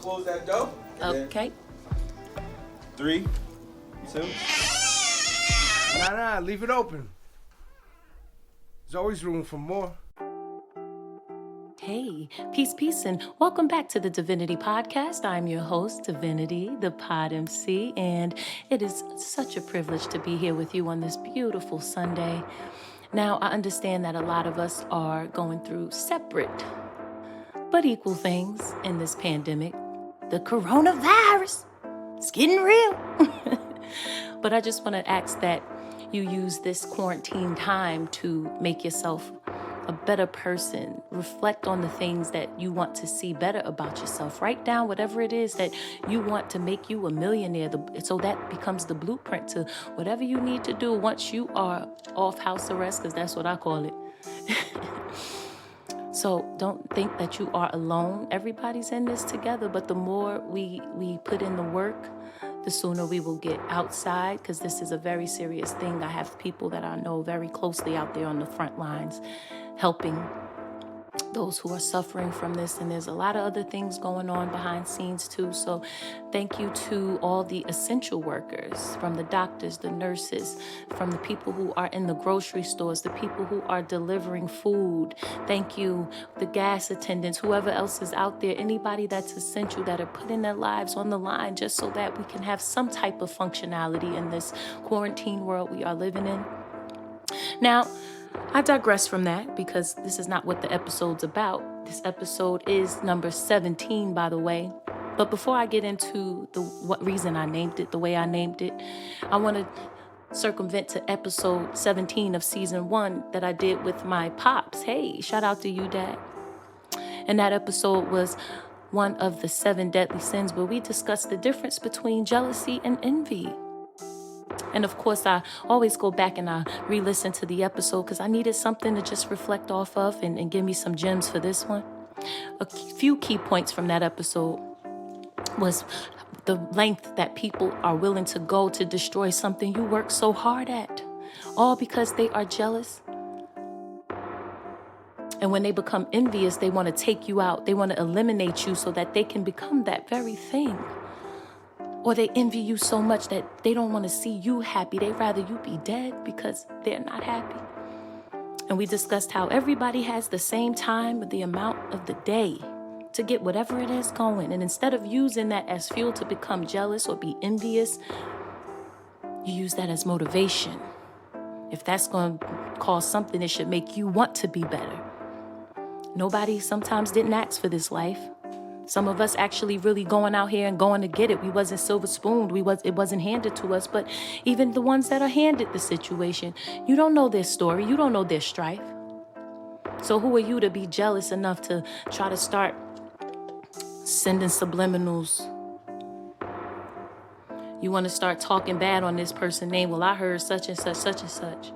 close that door. Okay. 3, 2. Nah, leave it open. There's always room for more. Hey, peace, and welcome back to the Divinity Podcast. I'm your host, Divinity, the Pod MC, and it is such a privilege to be here with you on this beautiful Sunday. Now, I understand that a lot of us are going through separate but equal things in this pandemic. The coronavirus, it's getting real. But I just want to ask that you use this quarantine time to make yourself a better person. Reflect on the things that you want to see better about yourself. Write down whatever it is that you want to make you a millionaire. So that becomes the blueprint to whatever you need to do once you are off house arrest, because that's what I call it. So don't think that you are alone. Everybody's in this together, but the more we put in the work, the sooner we will get outside, because this is a very serious thing. I have people that I know very closely out there on the front lines helping those who are suffering from this. And there's a lot of other things going on behind scenes too. So thank you to all the essential workers, from the doctors, the nurses, from the people who are in the grocery stores, the people who are delivering food. Thank you, the gas attendants, whoever else is out there, anybody that's essential, that are putting their lives on the line just so that we can have some type of functionality in this quarantine world we are living in. Now, I digress from that because this is not what the episode's about. This episode is number 17, by the way. But before I get into what reason I named it the way I named it, I want to circumvent to episode 17 of season 1 that I did with my pops. Hey, shout out to you, Dad. And that episode was one of the 7 deadly sins, where we discussed the difference between jealousy and envy. And of course, I always go back and I re-listen to the episode because I needed something to just reflect off of and give me some gems for this one. A few key points from that episode was the length that people are willing to go to destroy something you work so hard at, all because they are jealous. And when they become envious, they want to take you out. They want to eliminate you so that they can become that very thing. Or they envy you so much that they don't want to see you happy. They'd rather you be dead because they're not happy. And we discussed how everybody has the same time or the amount of the day to get whatever it is going. And instead of using that as fuel to become jealous or be envious, you use that as motivation. If that's going to cause something, it should make you want to be better. Nobody sometimes didn't ask for this life. Some of us actually really going out here and going to get it. We wasn't silver spooned. It wasn't handed to us. But even the ones that are handed the situation, you don't know their story. You don't know their strife. So who are you to be jealous enough to try to start sending subliminals? You want to start talking bad on this person's name. Well, I heard such and such, such and such.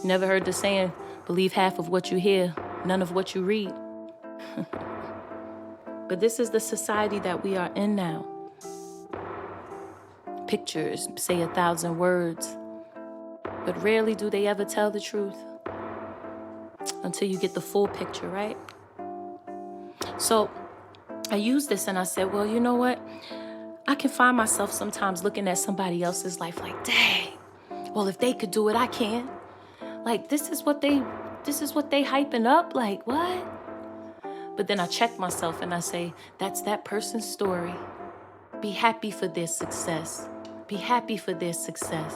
Never heard the saying, believe half of what you hear, none of what you read. But this is the society that we are in now. Pictures say 1,000 words, but rarely do they ever tell the truth until you get the full picture, right? So I used this and I said, well, you know what? I can find myself sometimes looking at somebody else's life like, dang, well, if they could do it, I can. Like, this is what they hyping up. Like, what? But then I check myself and I say, that's that person's story. Be happy for their success. Be happy for their success.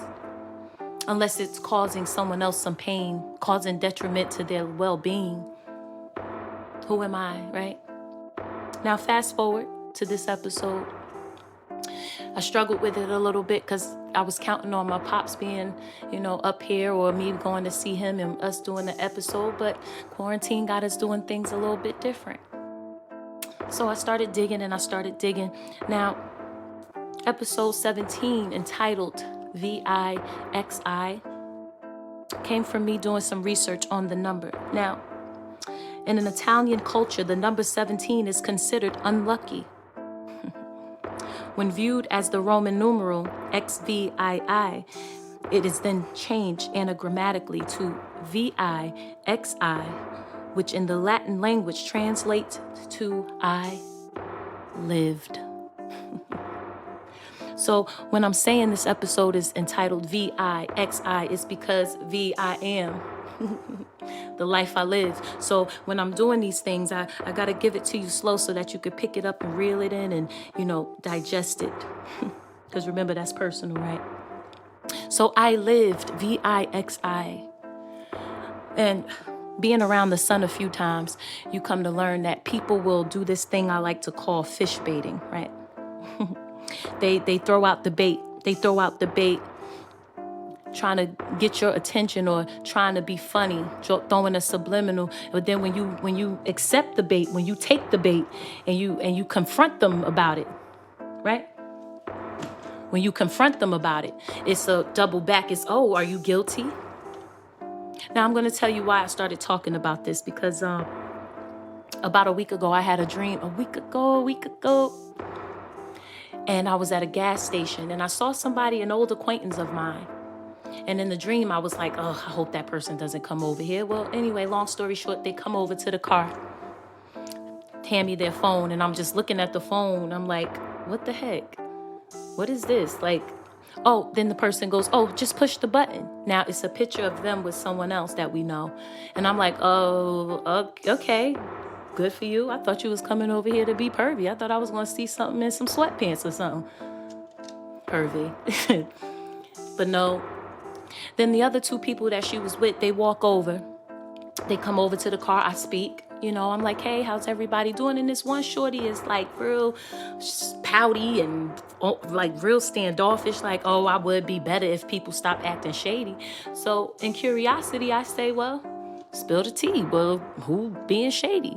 Unless it's causing someone else some pain, causing detriment to their well-being. Who am I, right? Now, fast forward to this episode. I struggled with it a little bit because I was counting on my pops being, up here, or me going to see him and us doing the episode. But quarantine got us doing things a little bit different. So I started digging. Now, episode 17, entitled VIXI, came from me doing some research on the number. Now, in an Italian culture, the number 17 is considered unlucky. When viewed as the Roman numeral XVII, it is then changed anagrammatically to VIXI, which in the Latin language translates to I lived. So when I'm saying this episode is entitled VIXI, it's because I am the life I live. So when I'm doing these things, I got to give it to you slow so that you could pick it up and reel it in and, digest it. Because remember, that's personal, right? So I lived, VIXI. And being around the sun a few times, you come to learn that people will do this thing I like to call fish baiting, right? They throw out the bait. They throw out the bait trying to get your attention or trying to be funny, throwing a subliminal. But then when you accept the bait, when you take the bait and you confront them about it, right? When you confront them about it, it's a double back. It's, oh, are you guilty? Now I'm going to tell you why I started talking about this, because about a week ago, I had a dream. A week ago. And I was at a gas station and I saw somebody, an old acquaintance of mine. And in the dream, I was like, oh, I hope that person doesn't come over here. Well, anyway, long story short, they come over to the car, hand me their phone, and I'm just looking at the phone. I'm like, what the heck? What is this? Like, oh, then the person goes, oh, just push the button. Now it's a picture of them with someone else that we know. And I'm like, oh, okay. Good for you. I thought you was coming over here to be pervy. I thought I was going to see something in some sweatpants or something. Pervy. But no. Then the other two people that she was with, they walk over. They come over to the car. I speak. I'm like, hey, how's everybody doing? And this one shorty is like real pouty and like real standoffish. Like, oh, I would be better if people stopped acting shady. So in curiosity, I say, well, spill the tea. Well, who being shady?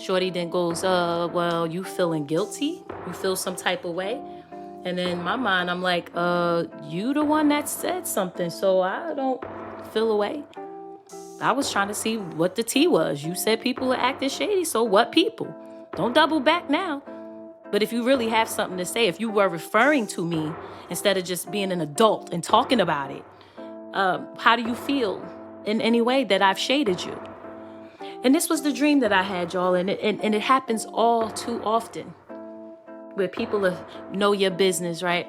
Shorty then goes, well, you feeling guilty? You feel some type of way? And in my mind, I'm like, you the one that said something, so I don't feel away. I was trying to see what the tea was. You said people are acting shady, so what people? Don't double back now. But if you really have something to say, if you were referring to me instead of just being an adult and talking about it, how do you feel in any way that I've shaded you? And this was the dream that I had, y'all, and it happens all too often, where people know your business, right?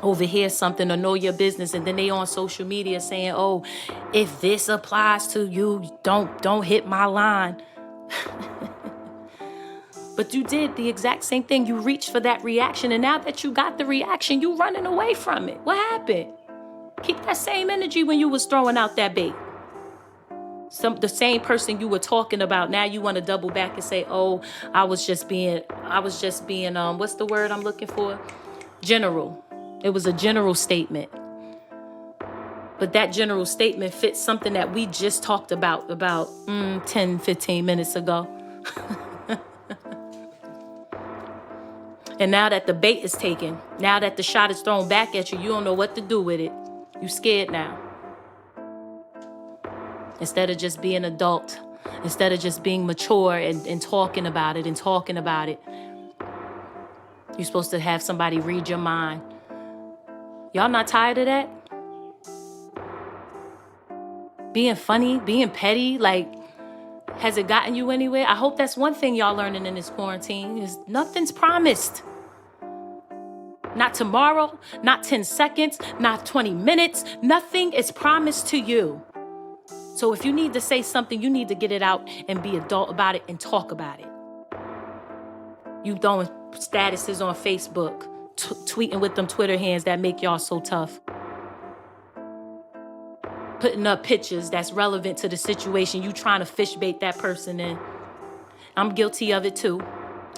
Overhear something or know your business, and then they on social media saying, oh, if this applies to you, don't hit my line. But you did the exact same thing. You reached for that reaction, and now that you got the reaction, you running away from it. What happened? Keep that same energy when you was throwing out that bait. The same person you were talking about, now you want to double back and say, oh, I was just being, what's the word I'm looking for? General. It was a general statement. But that general statement fits something that we just talked about 10, 15 minutes ago. And now that the bait is taken, now that the shot is thrown back at you, you don't know what to do with it. You scared now. Instead of just being adult, instead of just being mature and talking about it, you're supposed to have somebody read your mind. Y'all not tired of that? Being funny, being petty, like, has it gotten you anywhere? I hope that's one thing y'all learning in this quarantine is nothing's promised. Not tomorrow, not 10 seconds, not 20 minutes. Nothing is promised to you. So if you need to say something, you need to get it out and be adult about it and talk about it. You throwing statuses on Facebook, tweeting with them Twitter hands that make y'all so tough. Putting up pictures that's relevant to the situation you trying to fish bait that person in. I'm guilty of it too.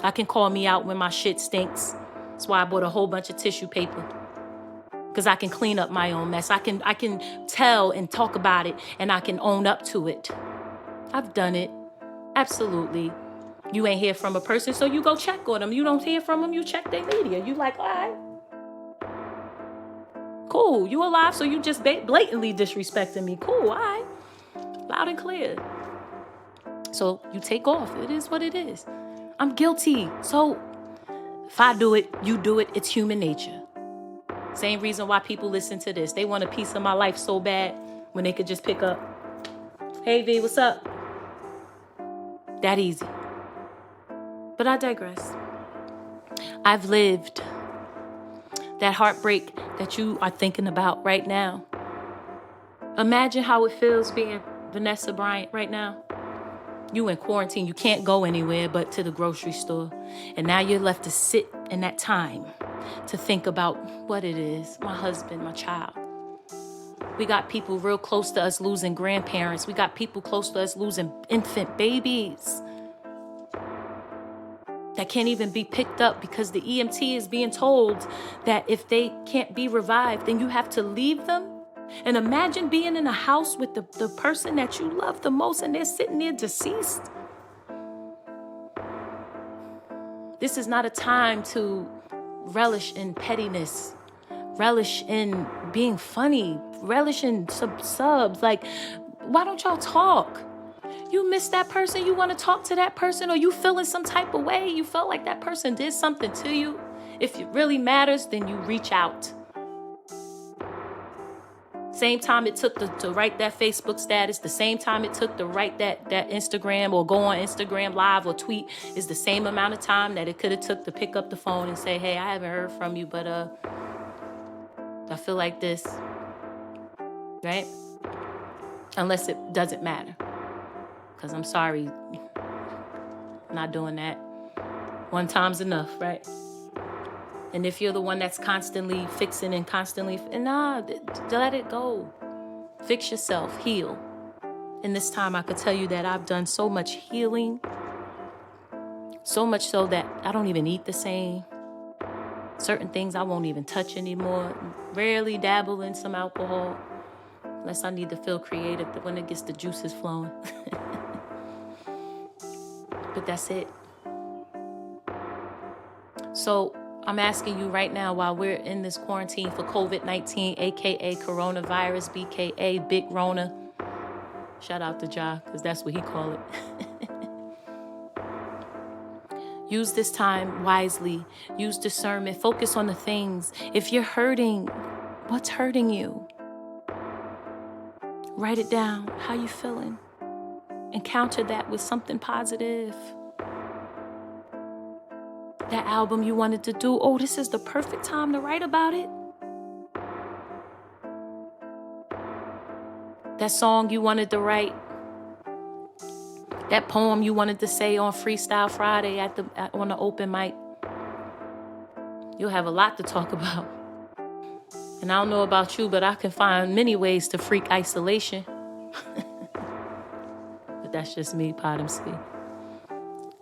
I can call me out when my shit stinks. That's why I bought a whole bunch of tissue paper. Because I can clean up my own mess. I can tell and talk about it, and I can own up to it. I've done it. Absolutely. You ain't hear from a person, so you go check on them. You don't hear from them, you check their media. You like, all right. Cool. You alive, so you just blatantly disrespecting me. Cool, all right. Loud and clear. So you take off. It is what it is. I'm guilty. So if I do it, you do it. It's human nature. Same reason why people listen to this. They want a piece of my life so bad when they could just pick up, hey V, what's up? That easy. But I digress. I've lived that heartbreak that you are thinking about right now. Imagine how it feels being Vanessa Bryant right now. You in quarantine, you can't go anywhere but to the grocery store. And now you're left to sit in that time to think about what it is, my husband, my child. We got people real close to us losing grandparents. We got people close to us losing infant babies that can't even be picked up because the EMT is being told that if they can't be revived, then you have to leave them. And imagine being in a house with the person that you love the most and they're sitting there deceased. This is not a time to relish in pettiness, relish in being funny, relish in subs. Like, why don't y'all talk? You miss that person, you want to talk to that person, or you feeling some type of way, you felt like that person did something to you. If it really matters, then you reach out. Same time it took to write that Facebook status, the same time it took to write that Instagram or go on Instagram live or tweet is the same amount of time that it could have took to pick up the phone and say, hey, I haven't heard from you, but I feel like this, right? Unless it doesn't matter. Because I'm sorry, I'm not doing that. One time's enough, right? And if you're the one that's constantly fixing and constantly, let it go. Fix yourself, heal. And this time I could tell you that I've done so much healing, so much so that I don't even eat the same. Certain things I won't even touch anymore. Rarely dabble in some alcohol, unless I need to feel creative when it gets the juices flowing. But that's it. So I'm asking you right now, while we're in this quarantine for COVID-19, aka coronavirus, BKA Big Rona. Shout out to Ja, because that's what he call it. Use this time wisely. Use discernment. Focus on the things. If you're hurting, what's hurting you? Write it down. How you feeling? And counter that with something positive. That album you wanted to do, oh, this is the perfect time to write about it. That song you wanted to write. That poem you wanted to say on Freestyle Friday on the open mic. You'll have a lot to talk about. And I don't know about you, but I can find many ways to freak isolation. But that's just me, Bottom C.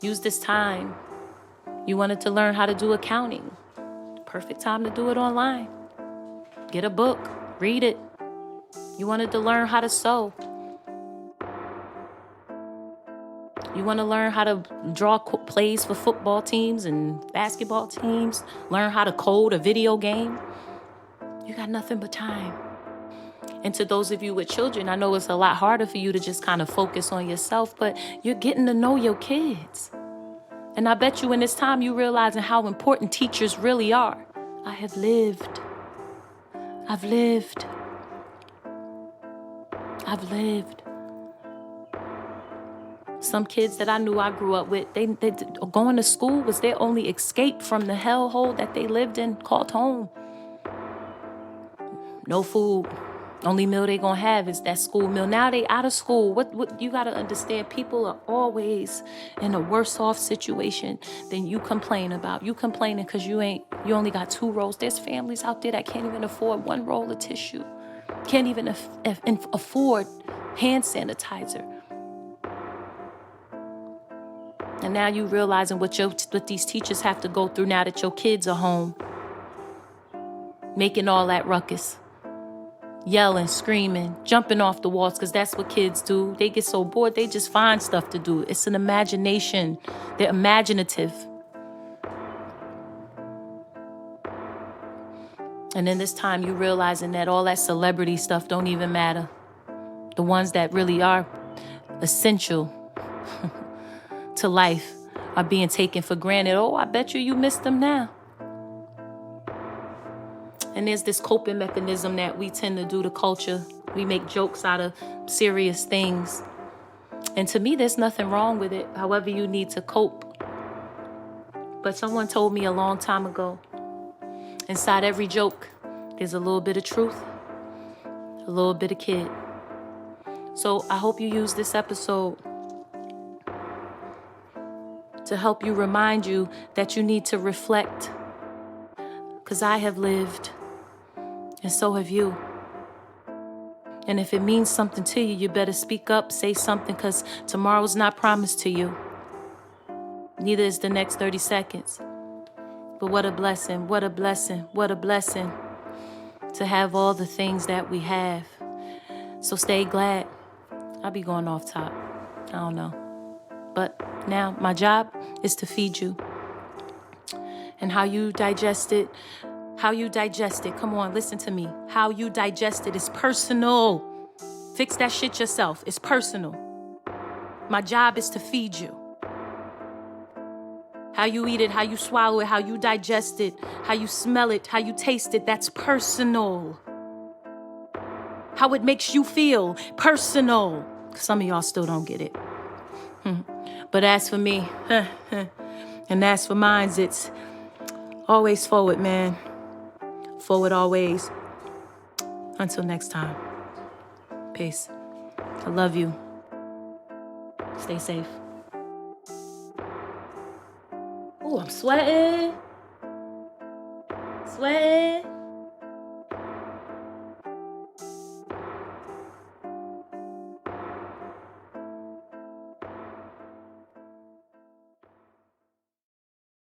Use this time. You wanted to learn how to do accounting. Perfect time to do it online. Get a book, read it. You wanted to learn how to sew. You want to learn how to draw plays for football teams and basketball teams. Learn how to code a video game. You got nothing but time. And to those of you with children, I know it's a lot harder for you to just kind of focus on yourself, but you're getting to know your kids. And I bet you in this time you realizing how important teachers really are. I have lived. I've lived. I've lived. Some kids that I knew I grew up with, they going to school was their only escape from the hellhole that they lived in called home. No food. Only meal they gonna have is that school meal. Now they out of school. What you gotta understand, people are always in a worse off situation than you complain about. You complaining because you only got 2 rolls. There's families out there that can't even afford 1 roll of tissue. Can't even afford hand sanitizer. And now you realizing what these teachers have to go through now that your kids are home. Making all that ruckus. Yelling, screaming, jumping off the walls, because that's what kids do. They get so bored, they just find stuff to do. It's an imagination. They're imaginative. And in this time, you realizing that all that celebrity stuff don't even matter. The ones that really are essential to life are being taken for granted. Oh, I bet you miss them now. And there's this coping mechanism that we tend to do to culture. We make jokes out of serious things. And to me, there's nothing wrong with it. However you need to cope. But someone told me a long time ago, inside every joke, there's a little bit of truth, a little bit of kid. So I hope you use this episode to help you remind you that you need to reflect. Because I have lived, and so have you. And if it means something to you, you better speak up, say something, because tomorrow's not promised to you. Neither is the next 30 seconds. But what a blessing, what a blessing, what a blessing to have all the things that we have. So stay glad. I'll be going off top. I don't know. But now my job is to feed you. And how you digest it, come on, listen to me. How you digest it is personal. Fix that shit yourself. It's personal. My job is to feed you. How you eat it, how you swallow it, how you digest it, how you smell it, how you taste it, that's personal. How it makes you feel, personal. Some of y'all still don't get it. But as for me, and as for mine, it's always forward, man. Forward always. Until next time. Peace. I love you. Stay safe. Ooh, I'm sweating. Sweating.